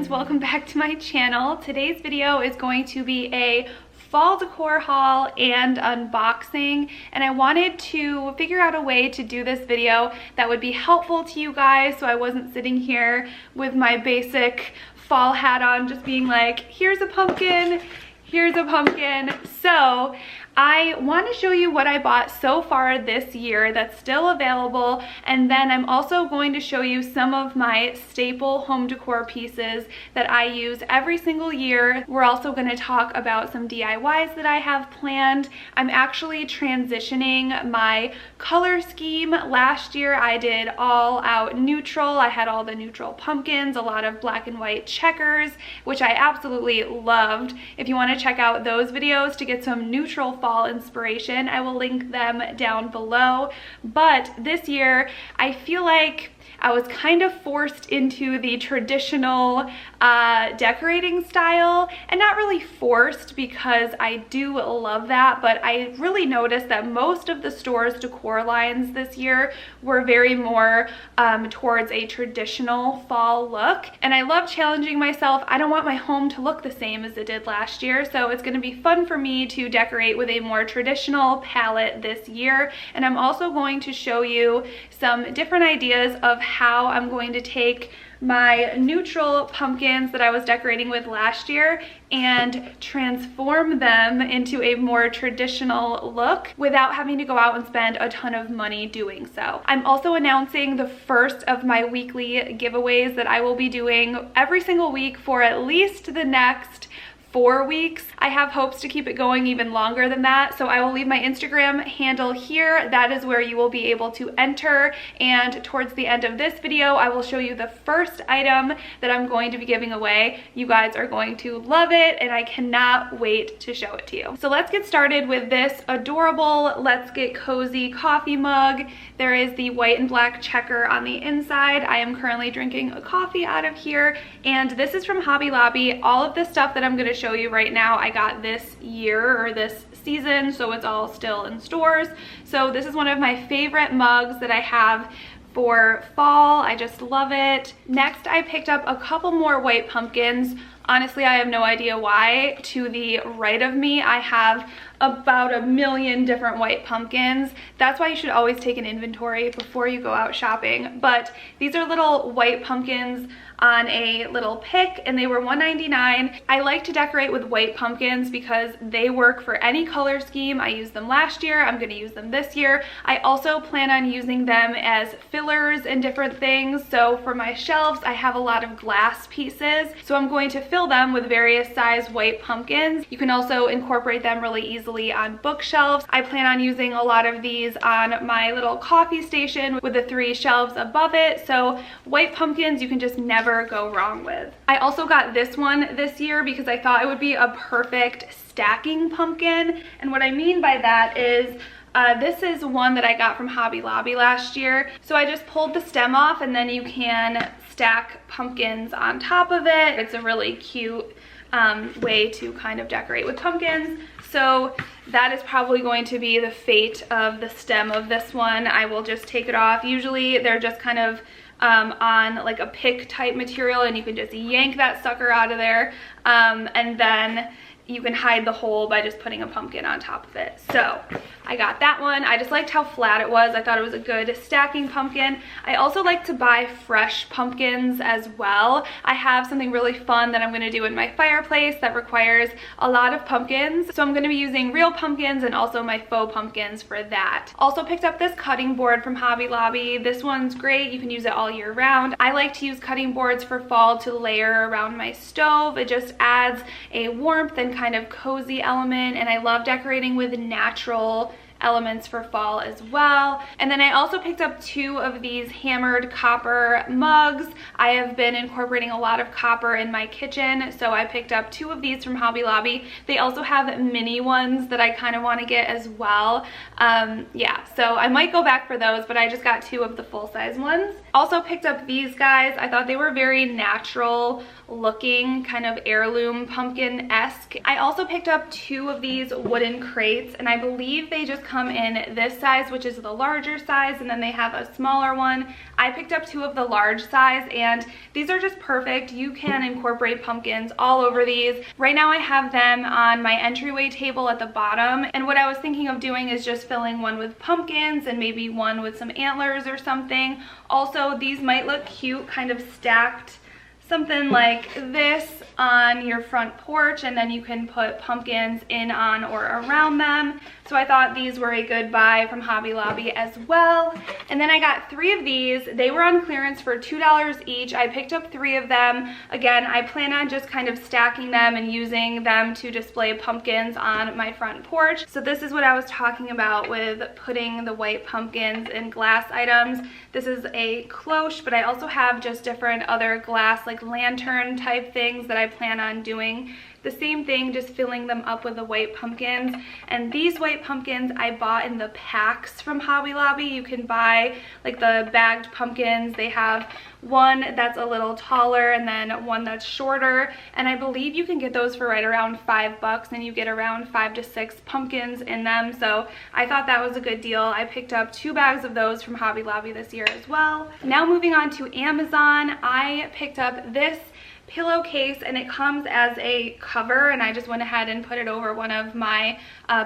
friends, welcome back to my channel. Today's video is going to be a fall decor haul and unboxing, and I wanted to figure out a way to do this video that would be helpful to you guys so I wasn't sitting here with my basic fall hat on just being like, here's a pumpkin, here's a pumpkin. So I want to show you what I bought so far this year that's still available, and then I'm also going to show you some of my staple home decor pieces that I use every single year. We're also going to talk about some DIYs that I have planned. I'm actually transitioning my color scheme. Last year I did all out neutral. I had all the neutral pumpkins, a lot of black and white checkers, which I absolutely loved. If you want to check out those videos to get some neutral fall inspiration, I will link them down below. But this year I feel like I was kind of forced into the traditional decorating style, and not really forced because I do love that, but I really noticed that most of the store's decor lines this year were very more towards a traditional fall look, and I love challenging myself. I don't want my home to look the same as it did last year, so it's going to be fun for me to decorate with a more traditional palette this year. And I'm also going to show you some different ideas of how I'm going to take my neutral pumpkins that I was decorating with last year and transform them into a more traditional look without having to go out and spend a ton of money doing so. I'm also announcing the first of my weekly giveaways that I will be doing every single week for at least the next 4 weeks. I have hopes to keep it going even longer than that, so I will leave my Instagram handle here. That is where you will be able to enter, and towards the end of this video I will show you the first item that I'm going to be giving away. You guys are going to love it, and I cannot wait to show it to you. So let's get started with this adorable Let's Get Cozy coffee mug. There is the white and black checker on the inside. I am currently drinking a coffee out of here, and this is from Hobby Lobby. All of the stuff that I'm going to show you right now I got this year or this season, so it's all still in stores. So this is one of my favorite mugs that I have for fall. I just love it. Next, I picked up a couple more white pumpkins. Honestly, I have no idea why. To the right of me, I have about 1 million different white pumpkins. That's why you should always take an inventory before you go out shopping. But these are little white pumpkins on a little pick, and they were $1.99. I like to decorate with white pumpkins because they work for any color scheme. I used them last year. I'm going to use them this year. I also plan on using them as fillers and different things. So for my shelves, I have a lot of glass pieces, so I'm going to fill them with various size white pumpkins. You can also incorporate them really easily on bookshelves. I plan on using a lot of these on my little coffee station with the 3 shelves above it. So white pumpkins you can just never go wrong with. I also got this one this year because I thought it would be a perfect stacking pumpkin, and what I mean by that is this is one that I got from Hobby Lobby last year. So I just pulled the stem off, and then you can stack pumpkins on top of it. It's a really cute way to kind of decorate with pumpkins. So that is probably going to be the fate of the stem of this one. I will just take it off. Usually they're just kind of on like a pick type material, and you can just yank that sucker out of there, and then you can hide the hole by just putting a pumpkin on top of it. So I got that one. I just liked how flat it was. I thought it was a good stacking pumpkin. I also like to buy fresh pumpkins as well. I have something really fun that I'm going to do in my fireplace that requires a lot of pumpkins. So I'm going to be using real pumpkins and also my faux pumpkins for that. Also picked up this cutting board from Hobby Lobby. This one's great. You can use it all year round. I like to use cutting boards for fall to layer around my stove. It just adds a warmth and kind of cozy element, and I love decorating with natural elements for fall as well. And then I also picked up 2 of these hammered copper mugs. I have been incorporating a lot of copper in my kitchen, so I picked up 2 of these from Hobby Lobby. They also have mini ones that I kind of want to get as well. Yeah, so I might go back for those, but I just got 2 of the full-size ones. Also picked up these guys. I thought they were very natural looking, kind of heirloom pumpkin-esque. I also picked up 2 of these wooden crates, and I believe they just come in this size, which is the larger size, and then they have a smaller one. I picked up 2 of the large size, and these are just perfect. You can incorporate pumpkins all over these. Right now I have them on my entryway table at the bottom, and what I was thinking of doing is just filling one with pumpkins and maybe one with some antlers or something. Also, these might look cute kind of stacked, something like this on your front porch, and then you can put pumpkins in, on, or around them. So I thought these were a good buy from Hobby Lobby as well. And then I got 3 of these. They were on clearance for $2 each. I picked up 3 of them. Again, I plan on just kind of stacking them and using them to display pumpkins on my front porch. So this is what I was talking about with putting the white pumpkins in glass items. This is a cloche, but I also have just different other glass, like lantern type things that I plan on doing the same thing, just filling them up with the white pumpkins. And these white pumpkins I bought in the packs from Hobby Lobby. You can buy like the bagged pumpkins. They have one that's a little taller and then one that's shorter, and I believe you can get those for right around $5, and you get around 5 to 6 pumpkins in them. So I thought that was a good deal. I picked up 2 bags of those from Hobby Lobby this year as well. Now moving on to Amazon, I picked up this pillowcase, and it comes as a cover, and I just went ahead and put it over one of my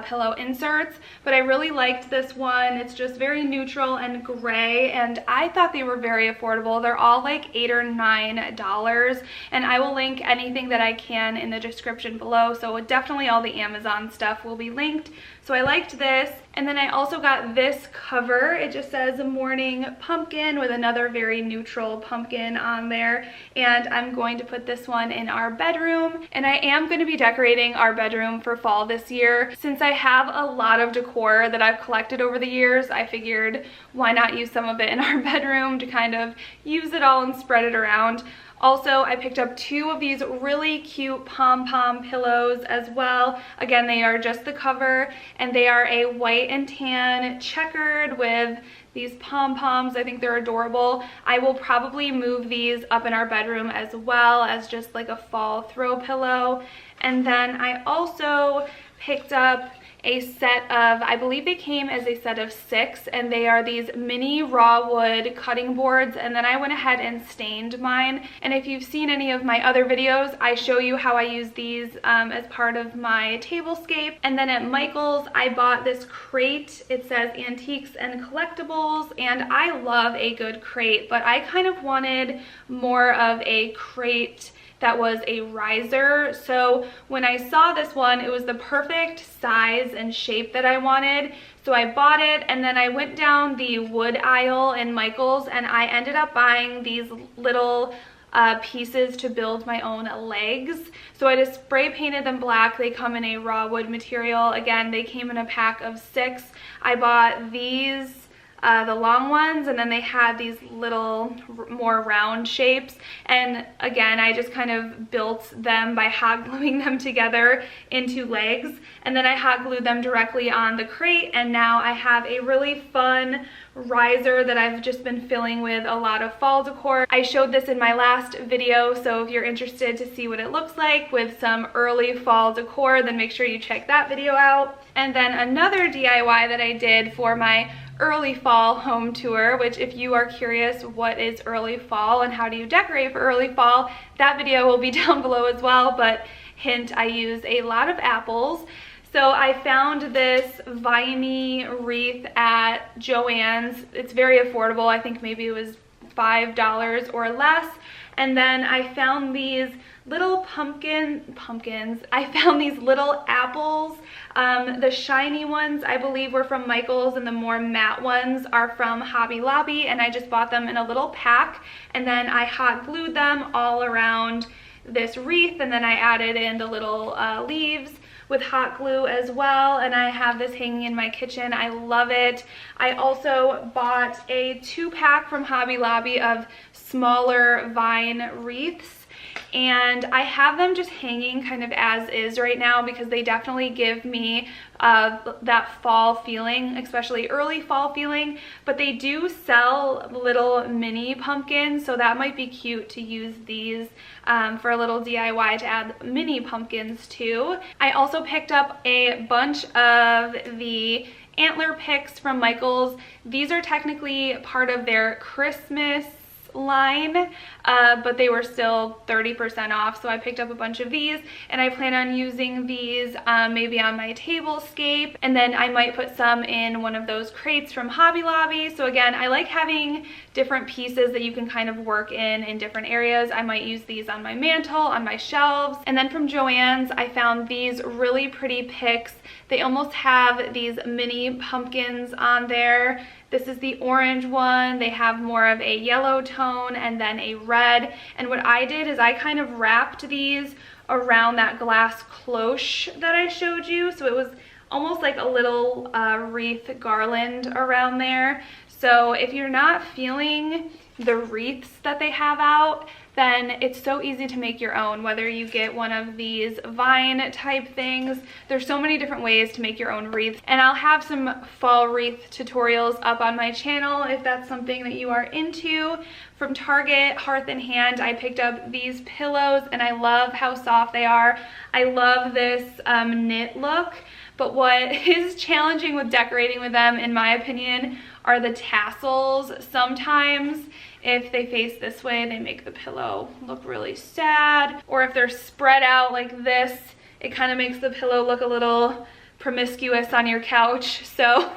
pillow inserts. But I really liked this one. It's just very neutral and gray, and I thought they were very affordable. They're all like $8 or $9, and I will link anything that I can in the description below. So definitely all the Amazon stuff will be linked. So I liked this. And then I also got this cover. It just says Morning Pumpkin with another very neutral pumpkin on there. And I'm going to put this one in our bedroom. And I am going to be decorating our bedroom for fall this year. Since I have a lot of decor that I've collected over the years, I figured why not use some of it in our bedroom to kind of use it all and spread it around. Also, I picked up 2 of these really cute Pom Pom pillows as well. Again, they are just the cover, and they are a white and tan checkered with these pom-poms. I think they're adorable. I will probably move these up in our bedroom as well as just like a fall throw pillow. And then I also picked up a set of, I believe they came as a set of 6, and they are these mini raw wood cutting boards, and then I went ahead and stained mine. And if you've seen any of my other videos, I show you how I use these as part of my tablescape. And then at Michael's, I bought this crate. It says Antiques and Collectibles, and I love a good crate, but I kind of wanted more of a crate that was a riser. So when I saw this one, it was the perfect size and shape that I wanted. So I bought it, and then I went down the wood aisle in Michael's, and I ended up buying these little pieces to build my own legs. So I just spray painted them black. They come in a raw wood material. Again, they came in a pack of 6. I bought these the long ones, and then they had these little more round shapes, and again I just kind of built them by hot gluing them together into legs, and then I hot glued them directly on the crate, and now I have a really fun riser that I've just been filling with a lot of fall decor. I showed this in my last video, so if you're interested to see what it looks like with some early fall decor, then make sure you check that video out. And then another DIY that I did for my early fall home tour, which if you are curious what is early fall and how do you decorate for early fall, that video will be down below as well. But hint, I use a lot of apples. So I found this viney wreath at Joann's. It's very affordable. I think maybe it was $5 or less. And then I found these little pumpkins. I found these little apples. The shiny ones I believe were from Michael's, and the more matte ones are from Hobby Lobby, and I just bought them in a little pack, and then I hot glued them all around this wreath, and then I added in the little leaves with hot glue as well, and I have this hanging in my kitchen. I love it. I also bought a 2-pack from Hobby Lobby of smaller vine wreaths, and I have them just hanging kind of as is right now because they definitely give me that fall feeling, especially early fall feeling. But they do sell little mini pumpkins, so that might be cute to use these for a little DIY to add mini pumpkins to. I also picked up a bunch of the Antler Picks from Michaels. These are technically part of their Christmas line, but they were still 30% off, so I picked up a bunch of these, and I plan on using these maybe on my tablescape, and then I might put some in one of those crates from Hobby Lobby. So again, I like having different pieces that you can kind of work in different areas. I might use these on my mantle, on my shelves. And then from Joann's, I found these really pretty picks. They almost have these mini pumpkins on there. This is the orange one. They have more of a yellow tone and then a red. And what I did is I kind of wrapped these around that glass cloche that I showed you. So it was almost like a little wreath garland around there. So if you're not feeling the wreaths that they have out, then it's so easy to make your own, whether you get one of these vine type things. There's so many different ways to make your own wreaths, and I'll have some fall wreath tutorials up on my channel if that's something that you are into. From Target, Hearth and Hand, I picked up these pillows, and I love how soft they are. I love this knit look, but what is challenging with decorating with them, in my opinion, are the tassels. Sometimes if they face this way, they make the pillow look really sad, or if they're spread out like this, it kind of makes the pillow look a little promiscuous on your couch. So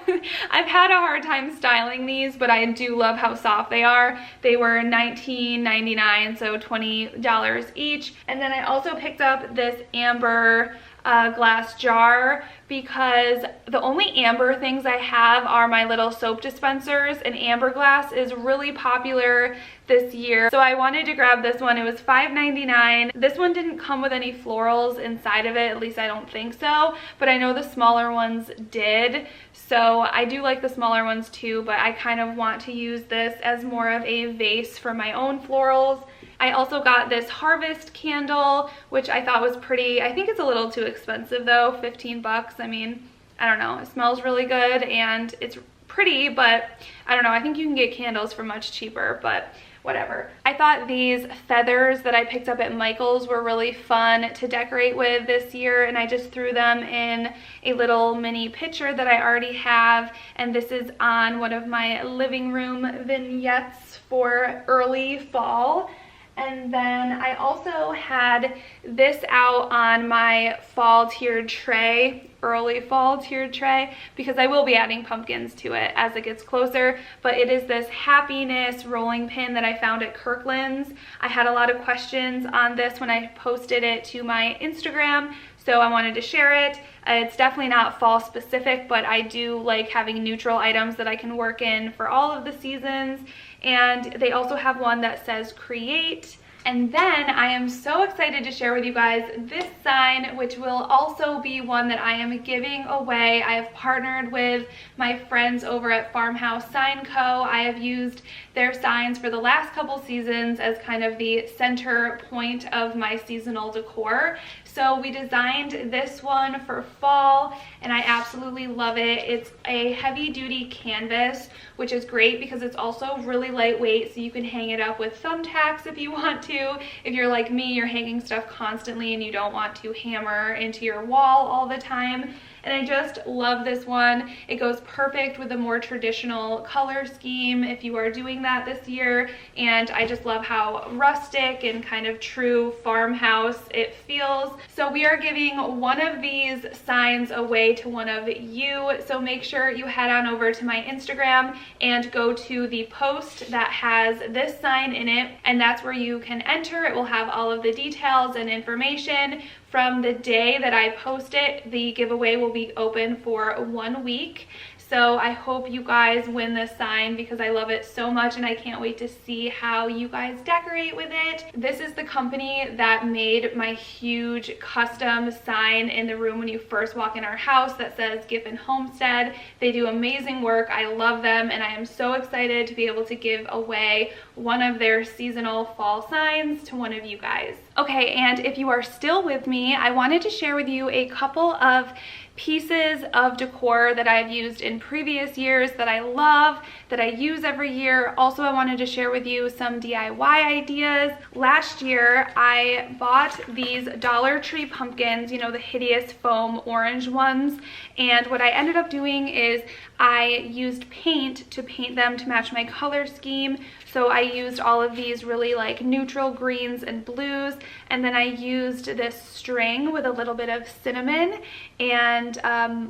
I've had a hard time styling these, but I do love how soft they are. They were $19.99, so $20 each. And then I also picked up this amber glass jar, because the only amber things I have are my little soap dispensers, and amber glass is really popular this year. So I wanted to grab this one. It was $5.99. This one didn't come with any florals inside of it, at least I don't think so, but I know the smaller ones did. So I do like the smaller ones too, but I kind of want to use this as more of a vase for my own florals. I also got this harvest candle, which I thought was pretty. I think it's a little too expensive though, 15 bucks. I mean, I don't know. It smells really good and it's pretty, but I don't know. I think you can get candles for much cheaper, but whatever. I thought these feathers that I picked up at Michael's were really fun to decorate with this year, and I just threw them in a little mini pitcher that I already have, and this is on one of my living room vignettes for early fall. And then I also had this out on my fall tiered tray, early fall tiered tray, because I will be adding pumpkins to it as it gets closer. But it is this happiness rolling pin that I found at Kirkland's. I had a lot of questions on this when I posted it to my Instagram, so I wanted to share it. It's definitely not fall specific, but I do like having neutral items that I can work in for all of the seasons. And they also have one that says create. And then I am so excited to share with you guys this sign, which will also be one that I am giving away. I have partnered with my friends over at Farmhouse Sign Co. I have used their signs for the last couple seasons as kind of the center point of my seasonal decor. So we designed this one for fall, and I absolutely love it. It's a heavy duty canvas, which is great because it's also really lightweight, so you can hang it up with thumbtacks if you want to. If you're like me, you're hanging stuff constantly and you don't want to hammer into your wall all the time. And I just love this one. It goes perfect with a more traditional color scheme if you are doing that this year. And I just love how rustic and kind of true farmhouse it feels. So we are giving one of these signs away to one of you. So make sure you head on over to my Instagram and go to the post that has this sign in it. And that's where you can enter. It will have all of the details and information. From the day that I post it, the giveaway will be open for 1 week. So I hope you guys win this sign because I love it so much and I can't wait to see how you guys decorate with it. This is the company that made my huge custom sign in the room when you first walk in our house that says Giffin Homestead. They do amazing work. I love them and I am so excited to be able to give away one of their seasonal fall signs to one of you guys. Okay, and if you are still with me, I wanted to share with you a couple of pieces of decor that I've used in previous years that I love, that I use every year. Also, I wanted to share with you some DIY ideas. Last year, I bought these Dollar Tree pumpkins, you know, the hideous foam orange ones. And what I ended up doing is I used paint to paint them to match my color scheme. So I used all of these really like neutral greens and blues, and then I used this string with a little bit of cinnamon and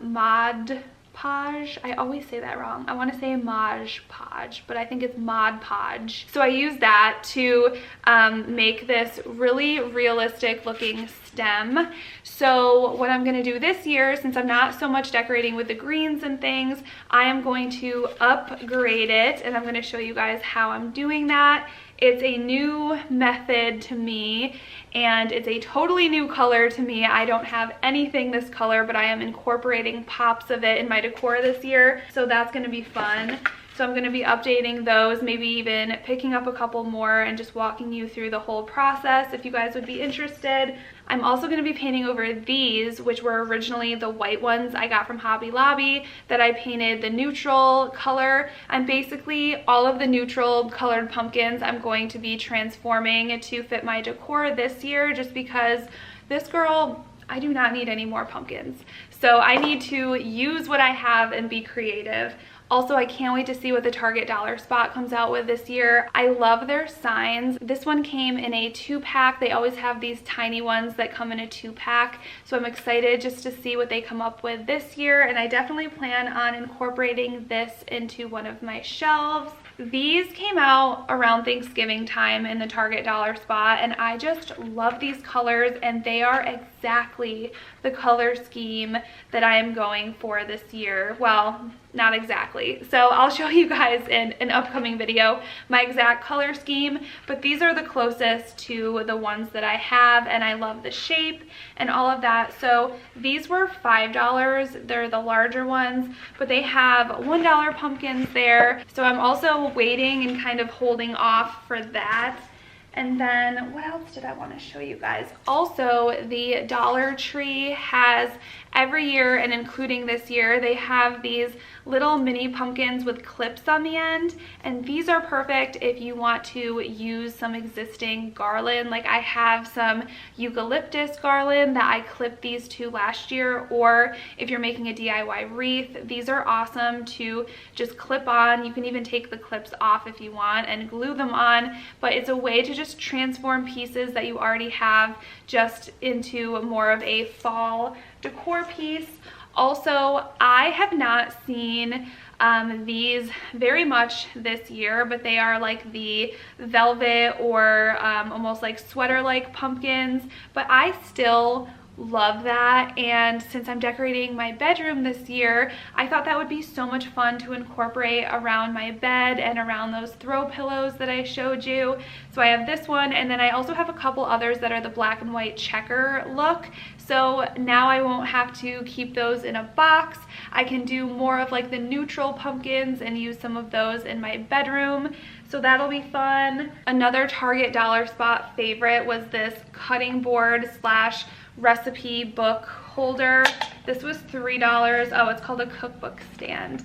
Mod Podge. I always say that wrong. I want to say Mod Podge, but I think it's Mod Podge. So I used that to make this really realistic looking stem. So what I'm going to do this year, since I'm not so much decorating with the greens and things, I am going to upgrade it, and I'm going to show you guys how I'm doing that. It's a new method to me, and it's a totally new color to me. I don't have anything this color, but I am incorporating pops of it in my decor this year, so that's going to be fun. So I'm going to be updating those, maybe even picking up a couple more and just walking you through the whole process if you guys would be interested. I'm also going to be painting over these, which were originally the white ones I got from Hobby Lobby that I painted the neutral color. And basically all of the neutral colored pumpkins I'm going to be transforming to fit my decor this year, just because this girl, I do not need any more pumpkins. So I need to use what I have and be creative. Also, I can't wait to see what the Target Dollar Spot comes out with this year. I love their signs. This one came in a 2-pack. They always have these tiny ones that come in a 2-pack. So I'm excited just to see what they come up with this year. And I definitely plan on incorporating this into one of my shelves. These came out around Thanksgiving time in the Target Dollar Spot, and I just love these colors, and they are exactly the color scheme that I am going for this year. Well, not exactly. So I'll show you guys in an upcoming video my exact color scheme, but these are the closest to the ones that I have, and I love the shape and all of that. So these were $5. They're the larger ones, but they have $1 pumpkins there. So I'm also waiting and kind of holding off for that. And then what else did I want to show you guys? Also, the Dollar Tree has every year, and including this year, they have these little mini pumpkins with clips on the end, and these are perfect if you want to use some existing garland. Like I have some eucalyptus garland that I clipped these to last year, or if you're making a DIY wreath, these are awesome to just clip on. You can even take the clips off if you want and glue them on, but it's a way to just transform pieces that you already have just into more of a fall decor piece. Also, I have not seen these very much this year, but they are like the velvet or almost like sweater-like pumpkins, but I still love that. And since I'm decorating my bedroom this year, I thought that would be so much fun to incorporate around my bed and around those throw pillows that I showed you. So I have this one, and then I also have a couple others that are the black and white checker look. So now I won't have to keep those in a box. I can do more of like the neutral pumpkins and use some of those in my bedroom. So that'll be fun. Another Target Dollar Spot favorite was this cutting board slash recipe book holder. This was $3. Oh, it's called a cookbook stand.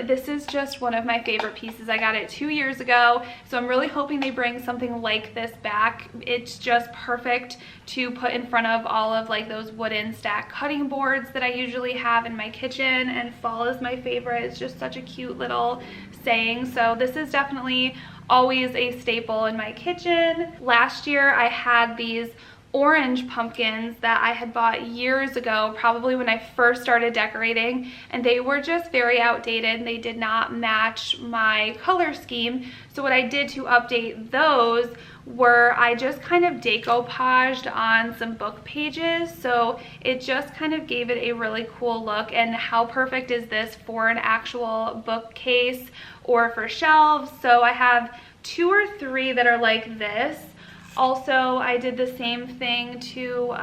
This is just one of my favorite pieces. I got it 2 years ago, so I'm really hoping they bring something like this back. It's just perfect to put in front of all of like those wooden stack cutting boards that I usually have in my kitchen, and fall is my favorite. It's just such a cute little saying. So this is definitely always a staple in my kitchen. Last year I had these orange pumpkins that I had bought years ago, probably when I first started decorating, and they were just very outdated. They did not match my color scheme. So what I did to update those were I just kind of decoupaged on some book pages, so it just kind of gave it a really cool look. And how perfect is this for an actual bookcase or for shelves? So I have 2 or 3 that are like this. Also, I did the same thing to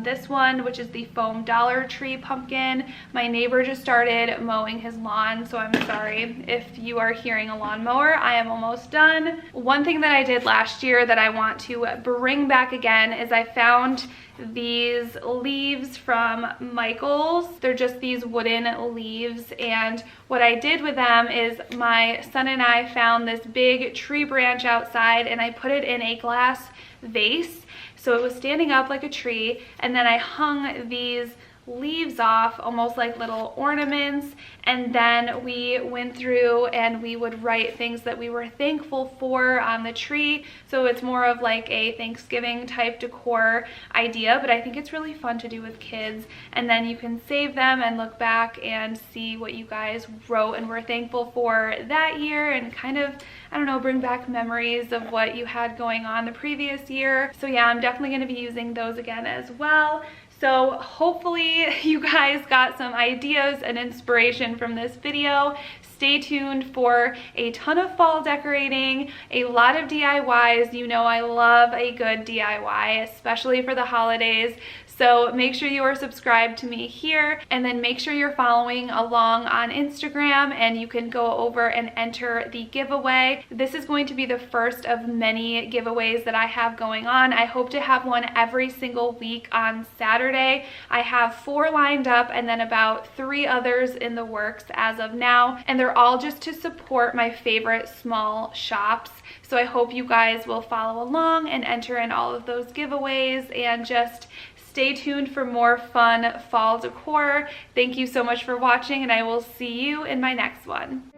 this one, which is the foam Dollar Tree pumpkin. My neighbor just started mowing his lawn, so I'm sorry if you are hearing a lawnmower. I am almost done. One thing that I did last year that I want to bring back again is I found these leaves from Michael's. They're just these wooden leaves, and what I did with them is my son and I found this big tree branch outside and I put it in a glass vase so it was standing up like a tree, and then I hung these leaves off almost like little ornaments, and then we went through and we would write things that we were thankful for on the tree. So it's more of like a Thanksgiving type decor idea, but I think it's really fun to do with kids, and then you can save them and look back and see what you guys wrote and were thankful for that year, and kind of, I don't know, bring back memories of what you had going on the previous year. So yeah, I'm definitely going to be using those again as well. So hopefully you guys got some ideas and inspiration from this video. Stay tuned for a ton of fall decorating, a lot of DIYs. You know I love a good DIY, especially for the holidays. So make sure you are subscribed to me here, and then make sure you're following along on Instagram, and you can go over and enter the giveaway. This is going to be the first of many giveaways that I have going on. I hope to have one every single week on Saturday. I have 4 lined up and then about 3 others in the works as of now, and they're all just to support my favorite small shops. So I hope you guys will follow along and enter in all of those giveaways, and just stay tuned for more fun fall decor. Thank you so much for watching, and I will see you in my next one.